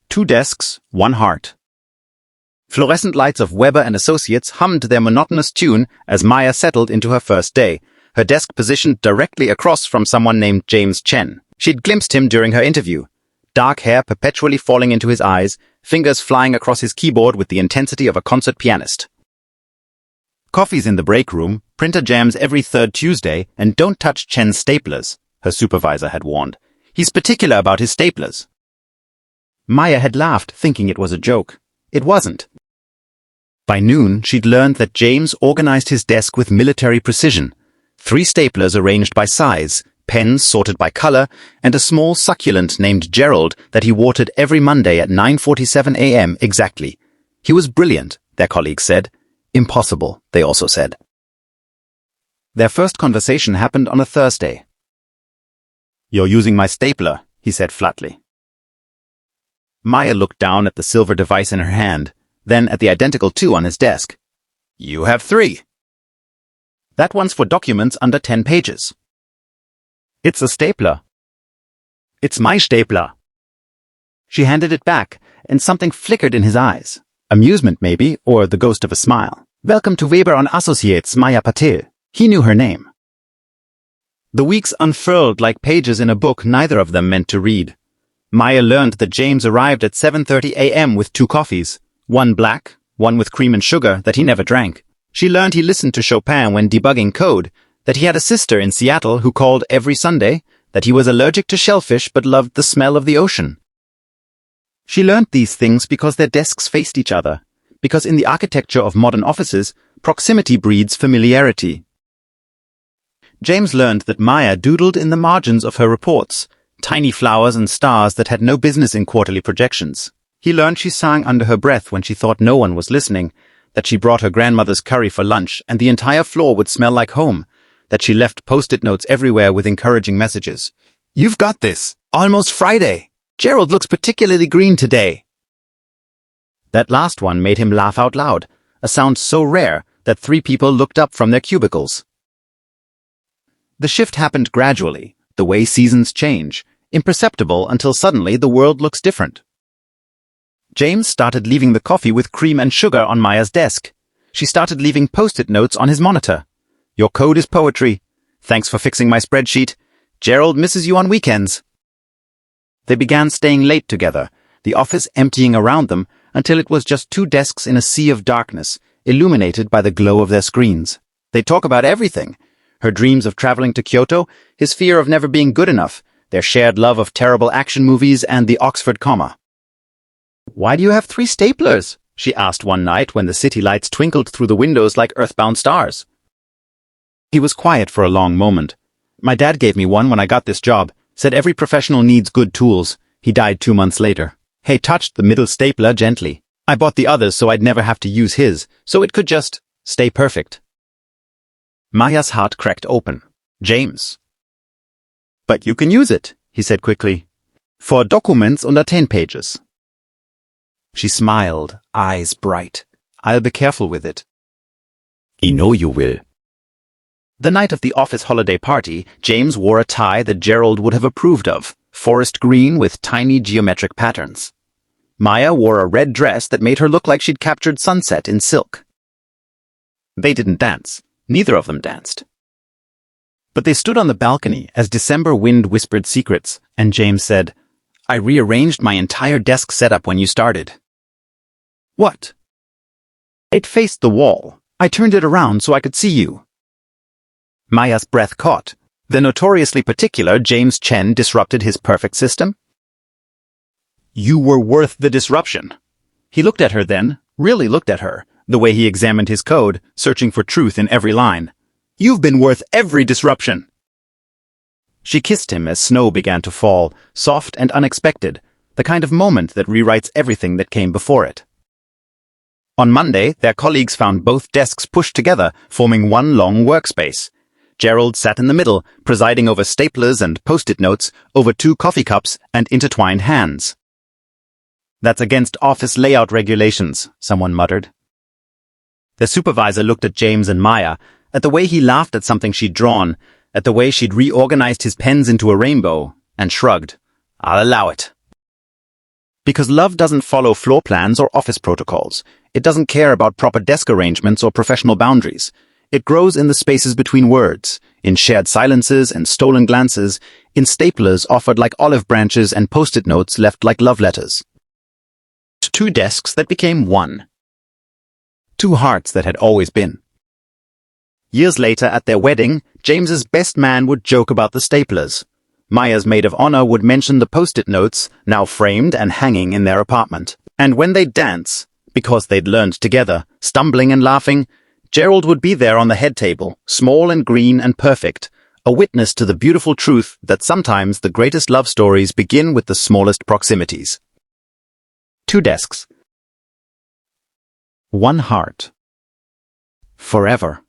2 desks, 1 heart. Fluorescent lights of Weber and Associates hummed their monotonous tune as Maya settled into her first day, her desk positioned directly across from someone named James Chen. She'd glimpsed him during her interview. Dark hair perpetually falling into his eyes, fingers flying across his keyboard with the intensity of a concert pianist. Coffee's in the break room, printer jams every 3rd Tuesday, and don't touch Chen's staplers, her supervisor had warned. He's particular about his staplers. Maya had laughed, thinking it was a joke. It wasn't. By noon, she'd learned that James organized his desk with military precision. 3 staplers arranged by size, pens sorted by color, and a small succulent named Gerald that he watered every Monday at 9:47 a.m. exactly. He was brilliant, their colleagues said. Impossible, they also said. Their first conversation happened on a Thursday. "You're using my stapler," he said flatly. Maya looked down at the silver device in her hand, then at the identical 2 on his desk. "You have 3. That one's for documents under 10 pages. It's a stapler." "It's my stapler." She handed it back, and something flickered in his eyes. Amusement, maybe, or the ghost of a smile. "Welcome to Weber and Associates, Maya Patel." He knew her name. The weeks unfurled like pages in a book neither of them meant to read. Maya learned that James arrived at 7:30 a.m. with 2 coffees, one black, one with cream and sugar that he never drank. She learned he listened to Chopin when debugging code, that he had a sister in Seattle who called every Sunday, that he was allergic to shellfish but loved the smell of the ocean. She learned these things because their desks faced each other, because in the architecture of modern offices, proximity breeds familiarity. James learned that Maya doodled in the margins of her reports, tiny flowers and stars that had no business in quarterly projections. He learned she sang under her breath when she thought no one was listening, that she brought her grandmother's curry for lunch and the entire floor would smell like home, that she left post-it notes everywhere with encouraging messages. "You've got this. Almost Friday. Gerald looks particularly green today." That last one made him laugh out loud, a sound so rare that 3 people looked up from their cubicles. The shift happened gradually, the way seasons change, imperceptible until suddenly the world looks different. James started leaving the coffee with cream and sugar on Maya's desk. She started leaving post-it notes on his monitor. "Your code is poetry. Thanks for fixing my spreadsheet. Gerald misses you on weekends." They began staying late together, the office emptying around them until it was just 2 desks in a sea of darkness, illuminated by the glow of their screens. They talk about everything. Her dreams of traveling to Kyoto, his fear of never being good enough, their shared love of terrible action movies and the Oxford comma. "Why do you have 3 staplers?" she asked one night when the city lights twinkled through the windows like earthbound stars. He was quiet for a long moment. "My dad gave me one when I got this job, said every professional needs good tools. He died 2 months later." He touched the middle stapler gently. "I bought the others so I'd never have to use his, so it could just stay perfect." Maya's heart cracked open. "James." "But you can use it," he said quickly. "For documents under 10 pages. She smiled, eyes bright. "I'll be careful with it." "I know you will." The night of the office holiday party, James wore a tie that Gerald would have approved of, forest green with tiny geometric patterns. Maya wore a red dress that made her look like she'd captured sunset in silk. They didn't dance. Neither of them danced. But they stood on the balcony as December wind whispered secrets, and James said, "I rearranged my entire desk setup when you started." "What?" "It faced the wall. I turned it around so I could see you." Maya's breath caught. The notoriously particular James Chen disrupted his perfect system? "You were worth the disruption." He looked at her then, really looked at her, the way he examined his code, searching for truth in every line. "You've been worth every disruption." She kissed him as snow began to fall, soft and unexpected, the kind of moment that rewrites everything that came before it. On Monday, their colleagues found both desks pushed together, forming one long workspace. Gerald sat in the middle, presiding over staplers and post-it notes, over 2 coffee cups and intertwined hands. "That's against office layout regulations," someone muttered. The supervisor looked at James and Maya, at the way he laughed at something she'd drawn, at the way she'd reorganized his pens into a rainbow, and shrugged. "I'll allow it." Because love doesn't follow floor plans or office protocols. It doesn't care about proper desk arrangements or professional boundaries. It grows in the spaces between words, in shared silences and stolen glances, in staplers offered like olive branches and post-it notes left like love letters. Two desks that became one. Two hearts that had always been. Years later, at their wedding, James's best man would joke about the staplers. Maya's maid of honor would mention the post-it notes, now framed and hanging in their apartment. And when they'd dance, because they'd learned together, stumbling and laughing, Gerald would be there on the head table, small and green and perfect, a witness to the beautiful truth that sometimes the greatest love stories begin with the smallest proximities. Two desks. One heart. Forever.